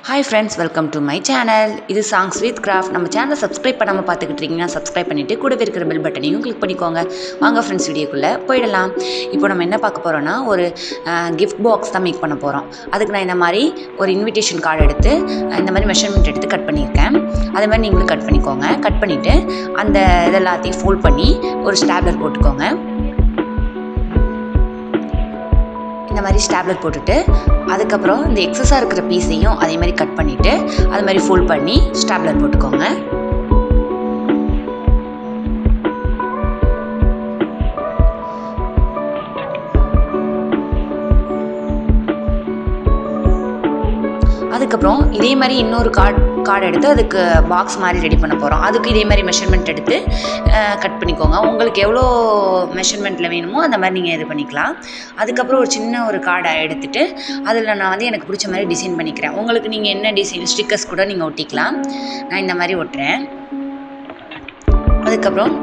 Hi friends, welcome to my channel. இது songs with craft. நம்ம சேனலை சப்ஸ்கிரைப் பண்ணாமல் பார்த்துக்கிட்டு இருக்கீங்கன்னா சப்ஸ்கிரைப் பண்ணிவிட்டு கூடவே இருக்கிற பெல் பட்டனையும் கிளிக் பண்ணிக்கோங்க. வாங்க ஃப்ரெண்ட்ஸ், வீடியோக்குள்ளே போயிடலாம். இப்போ நம்ம என்ன பார்க்க போகிறோன்னா, ஒரு கிஃப்ட் பாக்ஸ் தான் மேக் பண்ண போகிறோம். அதுக்கு நான் இந்த மாதிரி ஒரு இன்விடேஷன் கார்டு எடுத்து இந்த மாதிரி மெஷர்மெண்ட் எடுத்து கட் பண்ணியிருக்கேன். அதே மாதிரி நீங்களும் கட் பண்ணிக்கோங்க. கட் பண்ணிவிட்டு அந்த இதெல்லாத்தையும் ஃபோல்ட் பண்ணி ஒரு ஸ்டாப்லர் போட்டுக்கோங்க. இந்த மாதிரி ஸ்டாப்லர் போட்டுட்டு அதுக்கப்புறம் இந்த எக்ஸஸாக இருக்கிற பீஸையும் அதே மாதிரி கட் பண்ணிவிட்டு அது மாதிரி ஃபோல்ட் பண்ணி ஸ்டாப்லர் போட்டுக்கோங்க. அதுக்கப்புறம் இதே மாதிரி இன்னொரு கார்டு எடுத்து அதுக்கு பாக்ஸ் மாதிரி ரெடி பண்ண போகிறோம். அதுக்கு இதே மாதிரி மெஷர்மெண்ட் எடுத்து கட் பண்ணிக்கோங்க. உங்களுக்கு எவ்வளோ மெஷர்மெண்ட்டில் வேணுமோ அந்த மாதிரி நீங்கள் இது பண்ணிக்கலாம். அதுக்கப்புறம் ஒரு சின்ன ஒரு கார்டை எடுத்துகிட்டு அதில் நான் வந்து எனக்கு பிடிச்ச மாதிரி டிசைன் பண்ணிக்கிறேன். உங்களுக்கு நீங்கள் என்ன டிசைன் ஸ்டிக்கர்ஸ் கூட நீங்கள் ஒட்டிக்கலாம். நான் இந்த மாதிரி ஒட்டுறேன். அதுக்கப்புறம்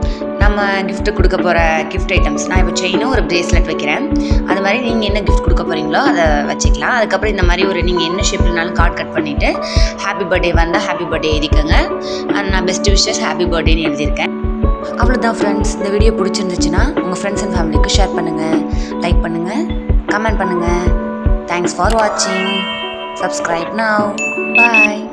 நம்ம கிஃப்ட்டு கொடுக்க போகிற கிஃப்ட் ஐட்டம்ஸ், நான் இப்போ செயினும் ஒரு பிரேஸ்லெட் வைக்கிறேன். அது மாதிரி நீங்கள் என்ன கிஃப்ட் கொடுக்க போகிறீங்களோ அதை வச்சுக்கலாம். அதுக்கப்புறம் இந்த மாதிரி ஒரு நீங்கள் என்ன ஷேப்லனாலும் கார்டு கட் பண்ணிவிட்டு ஹாப்பி பர்த்டே வந்தால் ஹாப்பி பர்த்டே எழுதிக்கோங்க. நான் பெஸ்ட் விஷஸ் ஹாப்பி பர்த்டேன்னு எழுதியிருக்கேன். அவ்வளோதான் ஃப்ரெண்ட்ஸ். இந்த வீடியோ பிடிச்சிருந்துச்சுன்னா உங்கள் ஃப்ரெண்ட்ஸ் அண்ட் ஃபேமிலிக்கு ஷேர் பண்ணுங்கள், லைக் பண்ணுங்கள், கமெண்ட் பண்ணுங்கள். தேங்க்ஸ் ஃபார் வாட்சிங். Subscribe now. பாய்.